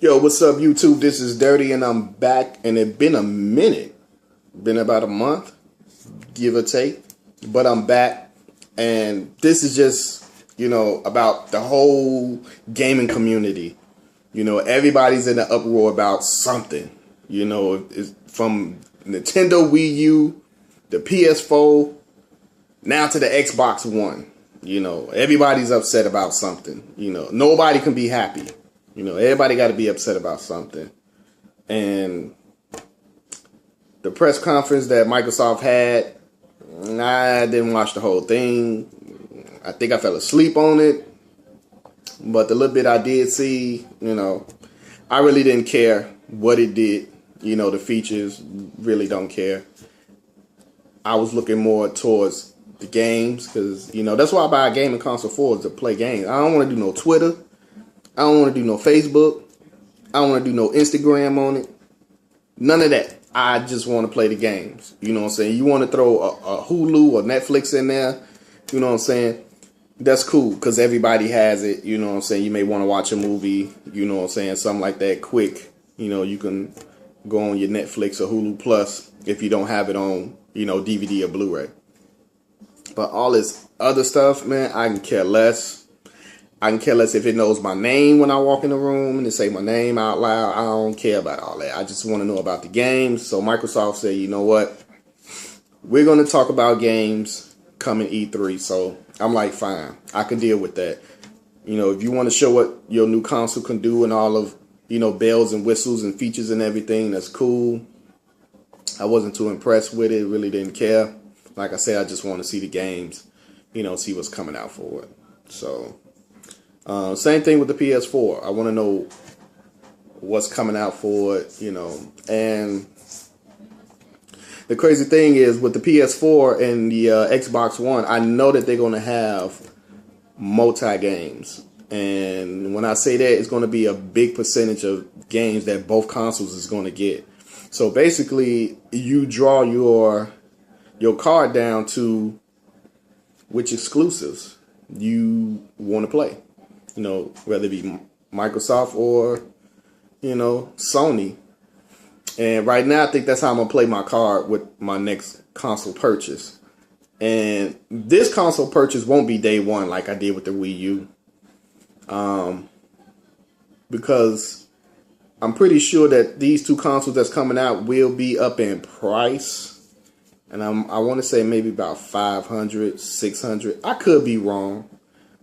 Yo, what's up, YouTube? This is Dirty, and I'm back. And it's been a minute, been about a month, give or take. But I'm back, and this is just, about the whole gaming community. Everybody's in an uproar about something. It's from Nintendo Wii U, the PS4, now to the Xbox One. Everybody's upset about something. Nobody can be happy. Everybody got to be upset about something. And the press conference that Microsoft had, I didn't watch the whole thing. I think I fell asleep on it. But the little bit I did see, I really didn't care what it did. The features, really don't care. I was looking more towards the games because, that's why I buy a gaming console for, is to play games. I don't want to do no Twitter. I don't want to do no Facebook. I don't want to do no Instagram on it. None of that. I just want to play the games. You know what I'm saying? You want to throw a Hulu or Netflix in there. You know what I'm saying? That's cool because everybody has it. You know what I'm saying? You may want to watch a movie. You know what I'm saying? Something like that quick. You can go on your Netflix or Hulu Plus if you don't have it on, DVD or Blu-ray. But all this other stuff, man, I can care less. I can care less if it knows my name when I walk in the room and it say my name out loud. I don't care about all that. I just want to know about the games. So Microsoft said, you know what? We're going to talk about games coming E3. So I'm like, fine. I can deal with that. If you want to show what your new console can do and all of, bells and whistles and features and everything, that's cool. I wasn't too impressed with it. Really didn't care. Like I said, I just want to see the games, see what's coming out for it. So... same thing with the PS4. I want to know what's coming out for it, And the crazy thing is with the PS4 and the Xbox One, I know that they're going to have multi-games. And when I say that, it's going to be a big percentage of games that both consoles is going to get. So basically, you draw your card down to which exclusives you want to play. Whether it be Microsoft or, Sony. And right now, I think that's how I'm going to play my card with my next console purchase. And this console purchase won't be day one like I did with the Wii U. Because I'm pretty sure that these two consoles that's coming out will be up in price. And I want to say maybe about $500, $600. I could be wrong.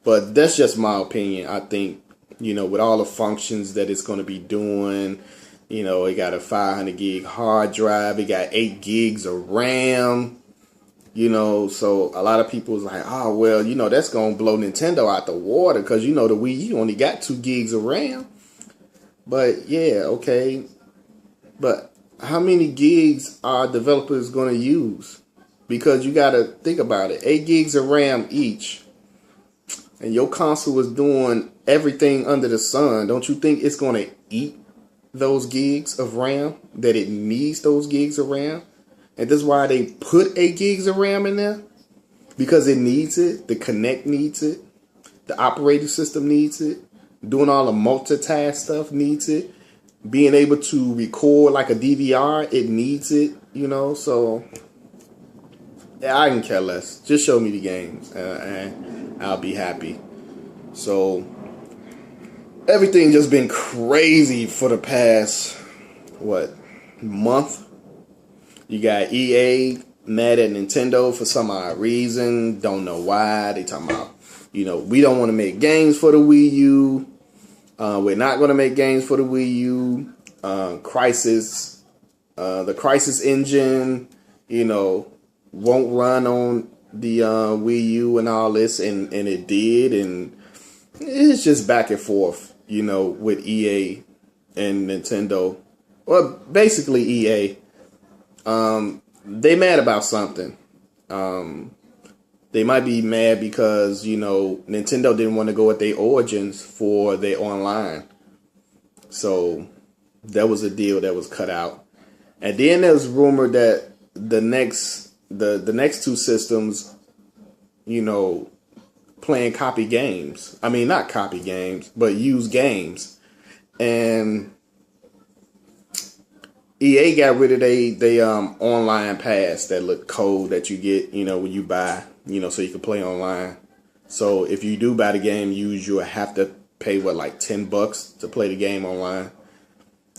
But that's just my opinion. I think, with all the functions that it's going to be doing, it got a 500 gig hard drive. It got 8 gigs of RAM, so a lot of people is like, oh, well, that's going to blow Nintendo out the water because, the Wii U only got 2 gigs of RAM. But, yeah, okay. But how many gigs are developers going to use? Because you got to think about it. 8 gigs of RAM each. And your console is doing everything under the sun. Don't you think it's going to eat those gigs of RAM? That it needs those gigs of RAM? And that's why they put 8 gigs of RAM in there? Because it needs it. The Kinect needs it. The operating system needs it. Doing all the multitask stuff needs it. Being able to record like a DVR, it needs it. So... yeah, I can care less. Just show me the games, and I'll be happy. So, everything just been crazy for the past, month? You got EA mad at Nintendo for some odd reason. Don't know why. They talking about, we don't want to make games for the Wii U. We're not going to make games for the Wii U. Crysis, the Crysis engine, won't run on the Wii U and all this, and it did, and it's just back and forth, with EA and Nintendo. Well, basically EA. They mad about something. They might be mad because, Nintendo didn't want to go with their Origins for their online. So that was a deal that was cut out. And then there's rumor that the next two systems, playing copy games. I mean, not copy games, but use games. and EA got rid of they online pass, that look code that you get, when you buy, so you can play online. So if you do buy the game used, you'll have to pay like $10 to play the game online.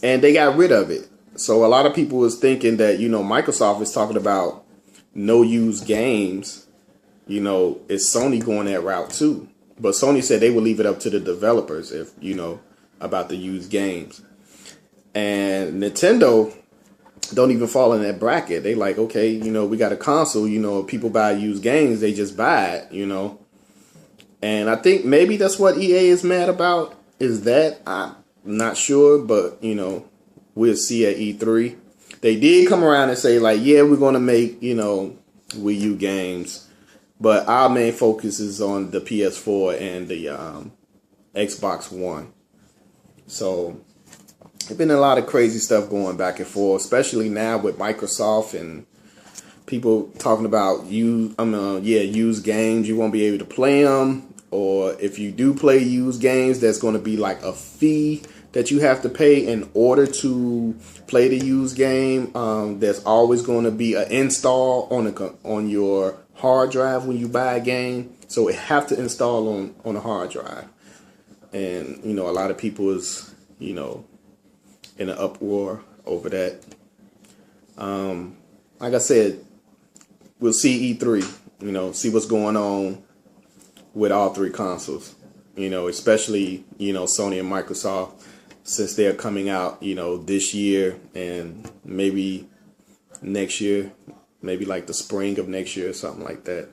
And they got rid of it. So a lot of people was thinking that, Microsoft is talking about no used games. Is Sony going that route too? But Sony said they would leave it up to the developers if, about the used games. And Nintendo don't even fall in that bracket. They like, okay, we got a console, people buy used games, they just buy it, And I think maybe that's what EA is mad about, is that. I'm not sure, but, we'll see at E3. They did come around and say, like, yeah, we're going to make, Wii U games. But our main focus is on the PS4 and the Xbox One. So there's been a lot of crazy stuff going back and forth, especially now with Microsoft and people talking about used games. You won't be able to play them. Or if you do play used games, there's going to be like a fee that you have to pay in order to play the used game. There's always going to be an install on your hard drive when you buy a game. So it have to install on a hard drive. And, a lot of people is, in an uproar over that. Like I said, we'll see E3, see what's going on with all three consoles, especially, Sony and Microsoft, since they're coming out, this year and maybe next year, maybe like the spring of next year or something like that.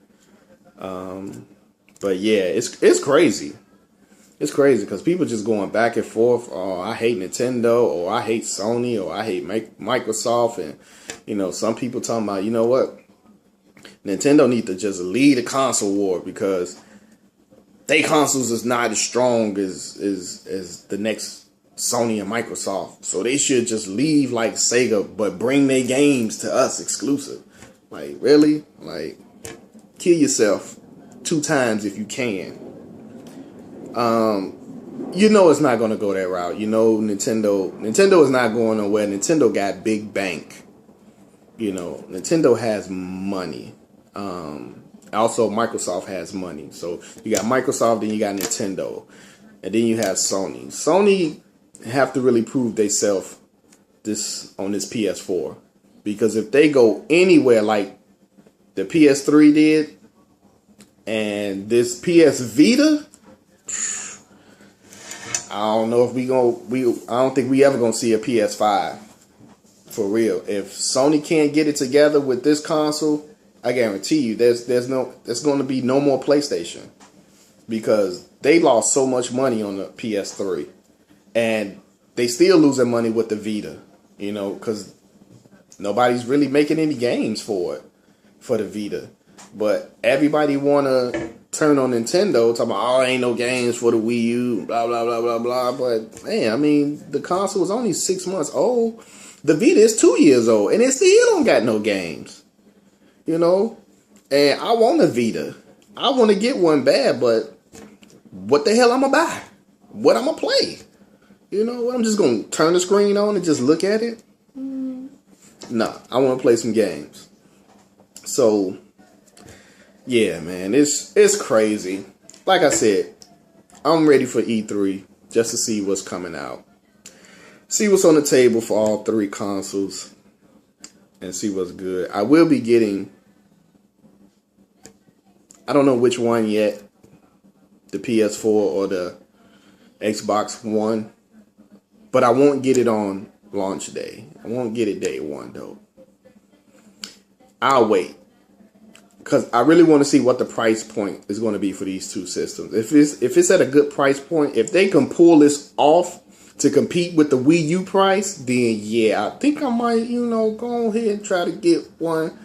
But yeah, it's crazy. It's crazy because people just going back and forth. Oh, I hate Nintendo, or I hate Sony, or I hate Microsoft. And, some people talking about, you know what? Nintendo need to just lead the console war because they consoles is not as strong as the next Sony and Microsoft. So they should just leave like Sega, but bring their games to us exclusive. Like, really? Like, kill yourself 2 times if you can. It's not going to go that route. Nintendo is not going nowhere. Nintendo got big bank. Nintendo has money. Also, Microsoft has money. So you got Microsoft, then you got Nintendo, and then you have Sony. Sony have to really prove themselves on this PS4, because if they go anywhere like the PS3 did and this PS Vita, I don't know if I don't think we ever gonna see a PS5 for real. If Sony can't get it together with this console, I guarantee you there's going to be no more PlayStation, because they lost so much money on the PS3 and they still losing money with the Vita, because nobody's really making any games for the Vita. But everybody want to turn on Nintendo, talking about, ain't no games for the Wii U, blah, blah, blah, blah, blah. But, man, the console is only 6 months old. The Vita is 2 years old, and it still don't got no games. And I want a Vita. I want to get one bad, but what the hell I'm going to buy? What I'm going to play? I'm just going to turn the screen on and just look at it? Nah, I want to play some games. So, yeah, man, it's crazy. Like I said, I'm ready for E3 just to see what's coming out. See what's on the table for all three consoles and see what's good. I will be getting, I don't know which one yet, the PS4 or the Xbox One, but I won't get it on launch day. I won't get it day one though. I'll wait, because I really want to see what the price point is going to be for these two systems. If it's at a good price point, if they can pull this off to compete with the Wii U price, then yeah, I think I might, go ahead and try to get one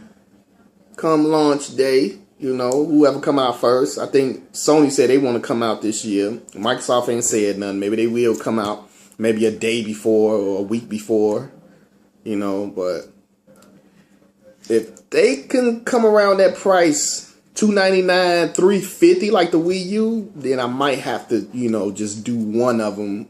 come launch day. Whoever come out first. I think Sony said they want to come out this year. Microsoft ain't said nothing. Maybe they will come out maybe a day before or a week before, but if they can come around that price, $299, $350 like the Wii U, then I might have to, just do one of them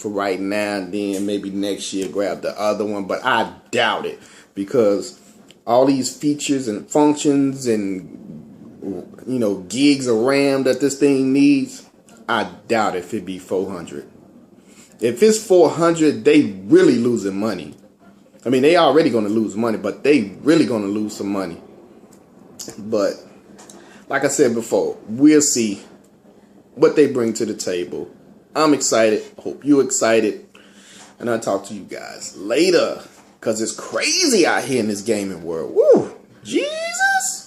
for right now, and then maybe next year grab the other one. But I doubt it, because all these features and functions and gigs of RAM that this thing needs, I doubt if it be 400. If it's 400, they really losing money. I mean, they already going to lose money, but they really going to lose some money. But like I said before, we'll see what they bring to the table. I'm excited. Hope you're excited. And I'll talk to you guys later, because it's crazy out here in this gaming world. Woo! Jesus!